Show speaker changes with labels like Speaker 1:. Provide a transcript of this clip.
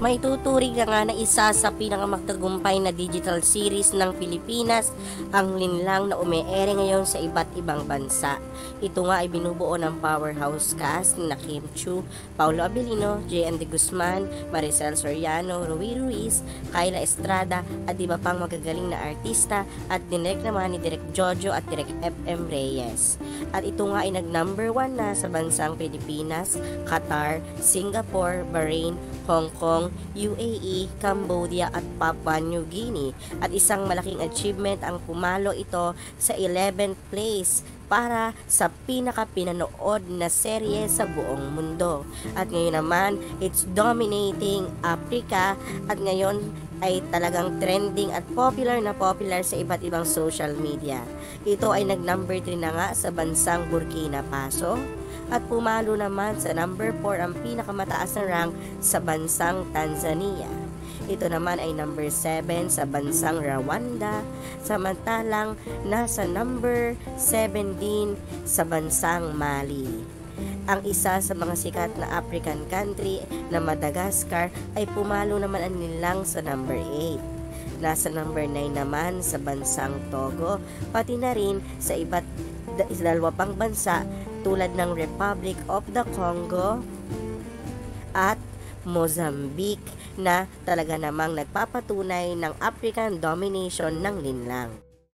Speaker 1: May tuturing ka nga na isa sa pinakamagtagumpay na digital series ng Pilipinas, ang Linlang, na umeere ngayon sa iba't ibang bansa. Ito nga ay binubuo ng powerhouse cast na Kim Chiu, Paulo Abilino, J.N. De Guzman, Maricel Soriano, Rui Ruiz, Kyla Estrada at iba pang magagaling na artista, at dinirect naman ni Direk Jojo at Direk F.M. Reyes. At ito nga ay nag-number 1 na sa bansang Pilipinas, Qatar, Singapore, Bahrain, Hong Kong, UAE, Cambodia at Papua New Guinea, at isang malaking achievement ang pumalo ito sa 11th place para sa pinaka-pinanood na serye sa buong mundo. At ngayon naman, it's dominating Africa, at ngayon ay talagang trending at popular na popular sa iba't ibang social media. Ito ay nag-number 3 na nga sa bansang Burkina Faso, at pumalo naman sa number 4 ang pinakamataas na rank sa bansang Tanzania. Ito naman ay number 7 sa bansang Rwanda, samantalang nasa number 17 sa bansang Mali. Ang isa sa mga sikat na African country na Madagascar ay pumalo naman ang nilang sa number 8. Nasa number 9 naman sa bansang Togo, pati na rin sa dalawa pang bansa tulad ng Republic of the Congo at Mozambique, na talaga namang nagpapatunay ng African domination ng linlang.